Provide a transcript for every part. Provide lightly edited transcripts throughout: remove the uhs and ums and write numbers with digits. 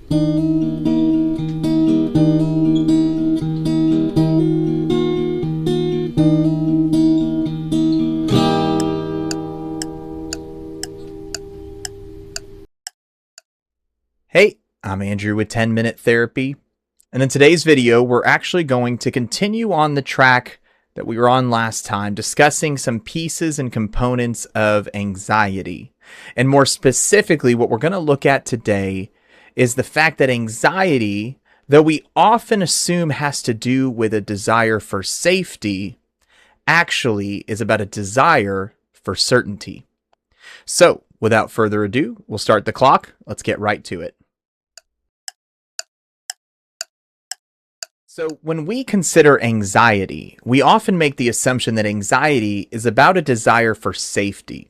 Hey, I'm Andrew with 10 Minute Therapy, and in today's video, we're actually going to continue on the track that we were on last time, discussing some pieces and components of anxiety. And more specifically, what we're going to look at today is the fact that anxiety, though we often assume has to do with a desire for safety, actually is about a desire for certainty. So, without further ado, we'll start the clock. Let's get right to it. So when we consider anxiety, we often make the assumption that anxiety is about a desire for safety.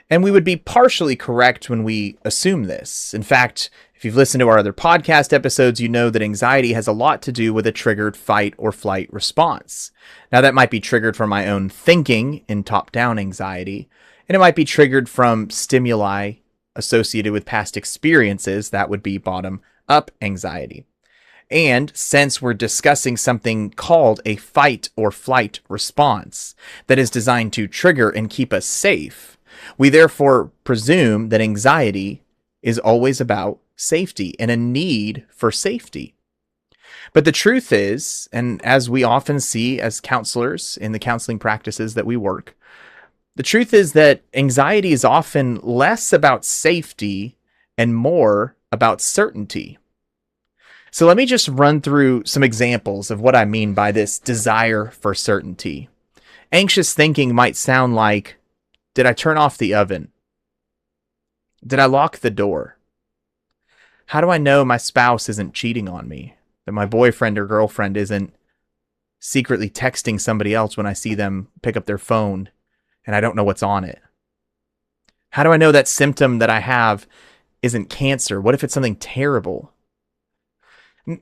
And we would be partially correct when we assume this. In fact, if you've listened to our other podcast episodes, you know that anxiety has a lot to do with a triggered fight or flight response. Now, that might be triggered from my own thinking in top-down anxiety, and it might be triggered from stimuli associated with past experiences. That would be bottom-up anxiety. And since we're discussing something called a fight or flight response that is designed to trigger and keep us safe, we therefore presume that anxiety is always about safety and a need for safety. But the truth is, and as we often see as counselors in the counseling practices that we work, the truth is that anxiety is often less about safety and more about certainty. So let me just run through some examples of what I mean by this desire for certainty. Anxious thinking might sound like, did I turn off the oven? Did I lock the door? How do I know my spouse isn't cheating on me? That my boyfriend or girlfriend isn't secretly texting somebody else when I see them pick up their phone and I don't know what's on it? How do I know that symptom that I have isn't cancer? What if it's something terrible?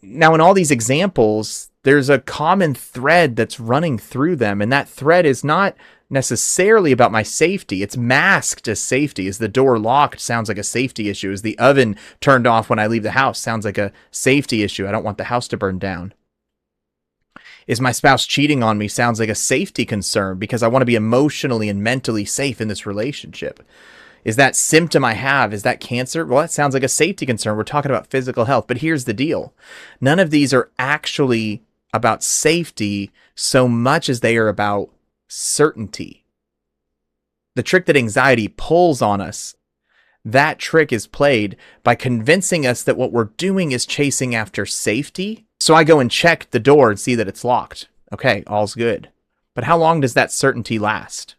Now, in all these examples, there's a common thread that's running through them, and that thread is not necessarily about my safety. It's masked as safety. Is the door locked? Sounds like a safety issue. Is the oven turned off when I leave the house? Sounds like a safety issue. I don't want the house to burn down. Is my spouse cheating on me? Sounds like a safety concern because I want to be emotionally and mentally safe in this relationship. Is that symptom I have, is that cancer? Well, that sounds like a safety concern. We're talking about physical health. But here's the deal. None of these are actually about safety so much as they are about certainty. The trick that anxiety pulls on us, that trick is played by convincing us that what we're doing is chasing after safety. So I go and check the door and see that it's locked. Okay, all's good. But how long does that certainty last?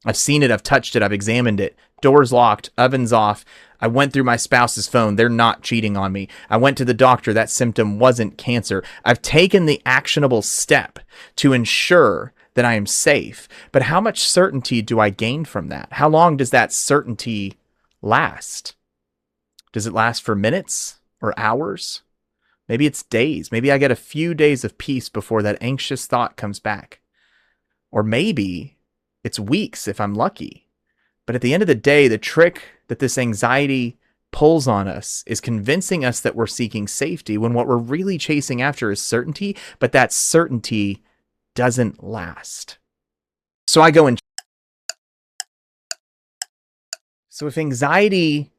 I've seen it, I've touched it, I've examined it. Door's locked, oven's off. I went through my spouse's phone. They're not cheating on me. I went to the doctor. That symptom wasn't cancer. I've taken the actionable step to ensure that I am safe. But how much certainty do I gain from that? How long does that certainty last? Does it last for minutes or hours? Maybe it's days. Maybe I get a few days of peace before that anxious thought comes back. Or maybe it's weeks if I'm lucky. But at the end of the day, the trick that this anxiety pulls on us is convincing us that we're seeking safety when what we're really chasing after is certainty, but that certainty doesn't last. So if anxiety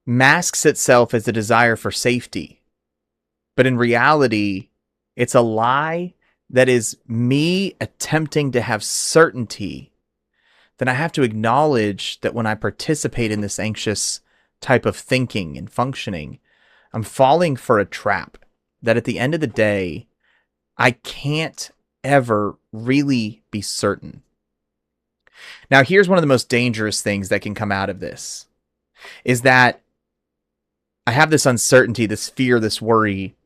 masks itself as a desire for safety, but in reality, it's a lie that is me attempting to have certainty, then I have to acknowledge that when I participate in this anxious type of thinking and functioning, I'm falling for a trap that at the end of the day, I can't ever really be certain. Now, here's one of the most dangerous things that can come out of this, is that I have this uncertainty, this fear, this worry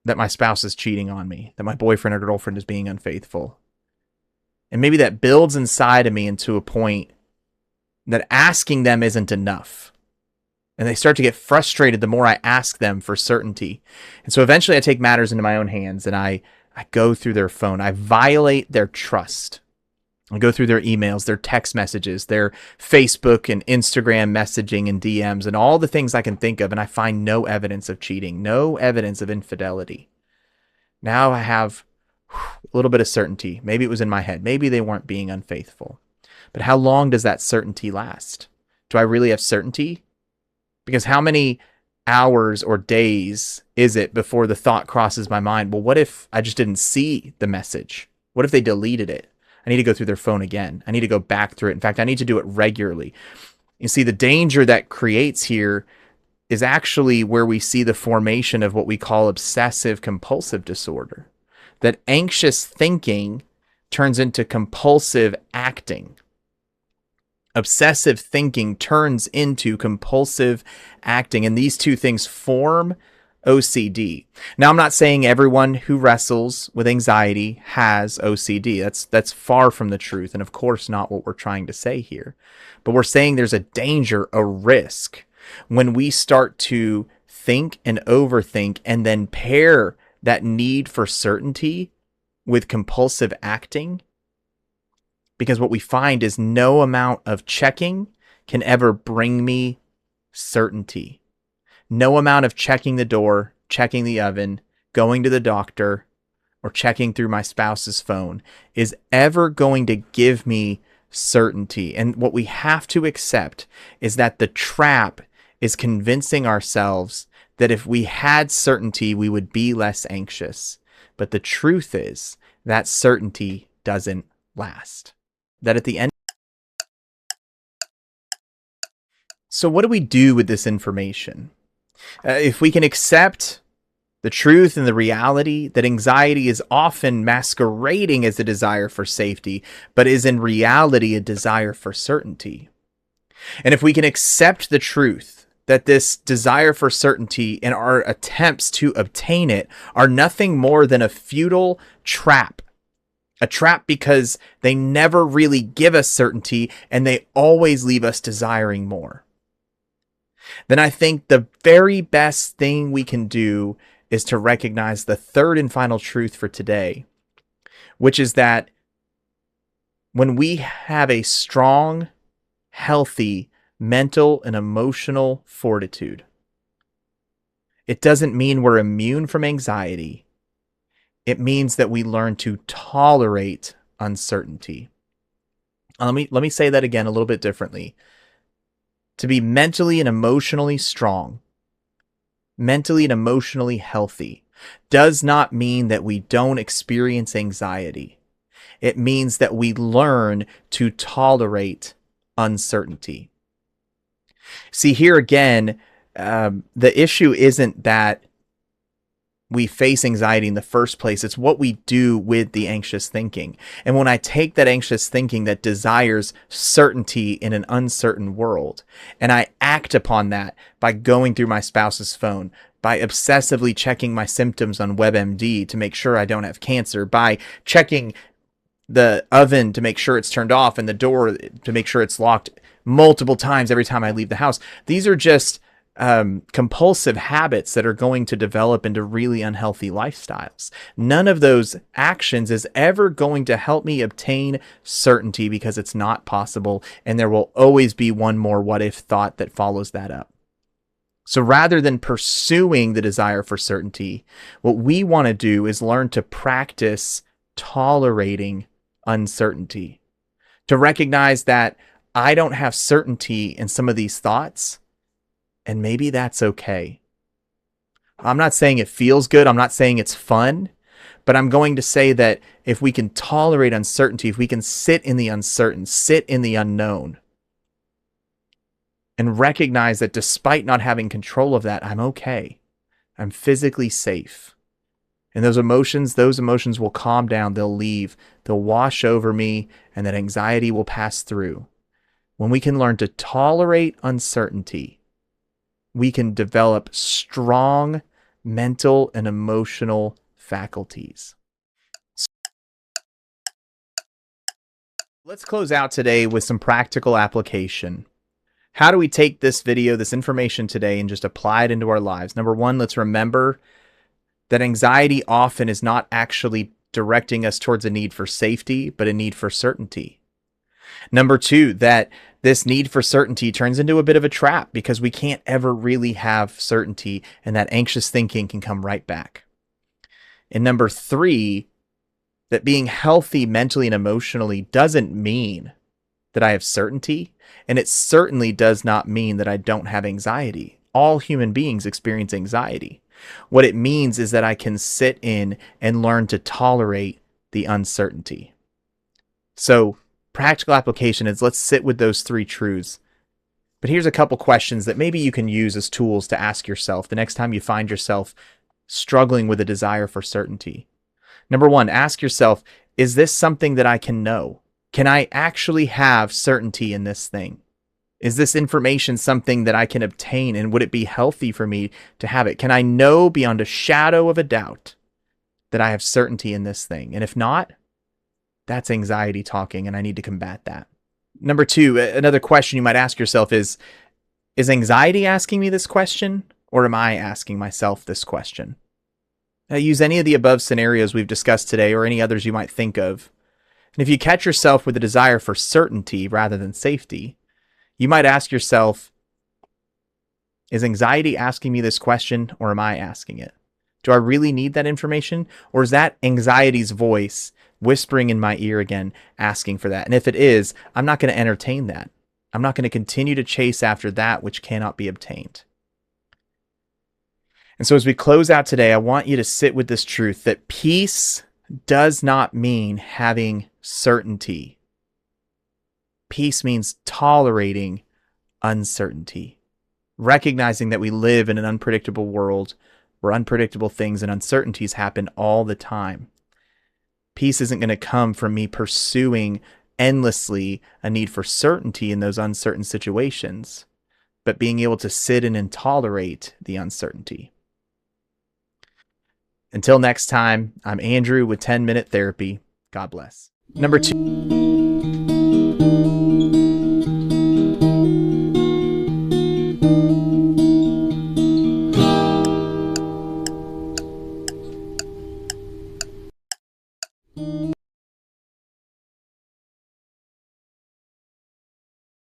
that my spouse is cheating on me, that my boyfriend or girlfriend is being unfaithful. And maybe that builds inside of me into a point that asking them isn't enough. And they start to get frustrated the more I ask them for certainty. And so eventually I take matters into my own hands and I go through their phone. I violate their trust. I go through their emails, their text messages, their Facebook and Instagram messaging and DMs and all the things I can think of, and I find no evidence of cheating, no evidence of infidelity. Now I have a little bit of certainty. Maybe it was in my head. Maybe they weren't being unfaithful. But how long does that certainty last? Do I really have certainty? Because how many hours or days is it before the thought crosses my mind, well, what if I just didn't see the message? What if they deleted it? I need to go through their phone again. I need to go back through it. In fact, I need to do it regularly. You see, the danger that creates here is actually where we see the formation of what we call obsessive compulsive disorder. That anxious thinking turns into compulsive acting. Obsessive thinking turns into compulsive acting, and these two things form OCD. Now, I'm not saying everyone who wrestles with anxiety has OCD. That's far from the truth, and of course not what we're trying to say here. But we're saying there's a danger, a risk, when we start to think and overthink and then pair that need for certainty with compulsive acting. Because what we find is no amount of checking can ever bring me certainty. No amount of checking the door, checking the oven, going to the doctor, or checking through my spouse's phone is ever going to give me certainty. And what we have to accept is that the trap is convincing ourselves that if we had certainty, we would be less anxious. But the truth is that certainty doesn't last. That at the end. So what do we do with this information? If we can accept the truth and the reality that anxiety is often masquerading as a desire for safety, but is in reality a desire for certainty. And if we can accept the truth that this desire for certainty and our attempts to obtain it are nothing more than a futile trap. A trap because they never really give us certainty and they always leave us desiring more. Then I think the very best thing we can do is to recognize the third and final truth for today, which is that when we have a strong, healthy mental and emotional fortitude, it doesn't mean we're immune from anxiety. It means that we learn to tolerate uncertainty. Let me say that again a little bit differently. To be mentally and emotionally strong, mentally and emotionally healthy, does not mean that we don't experience anxiety. It means that we learn to tolerate uncertainty. See, here again, the issue isn't that we face anxiety in the first place. It's what we do with the anxious thinking. And when I take that anxious thinking that desires certainty in an uncertain world, and I act upon that by going through my spouse's phone, by obsessively checking my symptoms on WebMD to make sure I don't have cancer, by checking the oven to make sure it's turned off and the door to make sure it's locked multiple times every time I leave the house. These are just compulsive habits that are going to develop into really unhealthy lifestyles. None of those actions is ever going to help me obtain certainty because it's not possible, and there will always be one more what if thought that follows that up. So rather than pursuing the desire for certainty, what we want to do is learn to practice tolerating uncertainty, to recognize that I don't have certainty in some of these thoughts, and maybe that's okay. I'm not saying it feels good. I'm not saying it's fun, but I'm going to say that if we can tolerate uncertainty, if we can sit in the uncertain, sit in the unknown, and recognize that despite not having control of that, I'm okay. I'm physically safe. And those emotions will calm down. They'll leave. They'll wash over me, and that anxiety will pass through. When we can learn to tolerate uncertainty, we can develop strong mental and emotional faculties. Let's close out today with some practical application. How do we take this video, this information today, and just apply it into our lives? Number one, let's remember that anxiety often is not actually directing us towards a need for safety, but a need for certainty. Number two, that this need for certainty turns into a bit of a trap because we can't ever really have certainty, and that anxious thinking can come right back. And number three, that being healthy mentally and emotionally doesn't mean that I have certainty, and it certainly does not mean that I don't have anxiety. All human beings experience anxiety. What it means is that I can sit in and learn to tolerate the uncertainty. So, practical application is let's sit with those three truths. But here's a couple questions that maybe you can use as tools to ask yourself the next time you find yourself struggling with a desire for certainty. Number one, ask yourself, is this something that I can know? Can I actually have certainty in this thing? Is this information something that I can obtain, and would it be healthy for me to have it? Can I know beyond a shadow of a doubt that I have certainty in this thing? And if not, that's anxiety talking, and I need to combat that. Number two, another question you might ask yourself is anxiety asking me this question, or am I asking myself this question? Use any of the above scenarios we've discussed today, or any others you might think of. And if you catch yourself with a desire for certainty rather than safety, you might ask yourself, is anxiety asking me this question, or am I asking it? Do I really need that information, or is that anxiety's voice whispering in my ear again, asking for that? And if it is, I'm not going to entertain that. I'm not going to continue to chase after that which cannot be obtained. And so as we close out today, I want you to sit with this truth that peace does not mean having certainty. Peace means tolerating uncertainty, recognizing that we live in an unpredictable world where unpredictable things and uncertainties happen all the time. Peace isn't going to come from me pursuing endlessly a need for certainty in those uncertain situations, but being able to sit in and tolerate the uncertainty. Until next time, I'm Andrew with 10-Minute Therapy. God bless. Number two.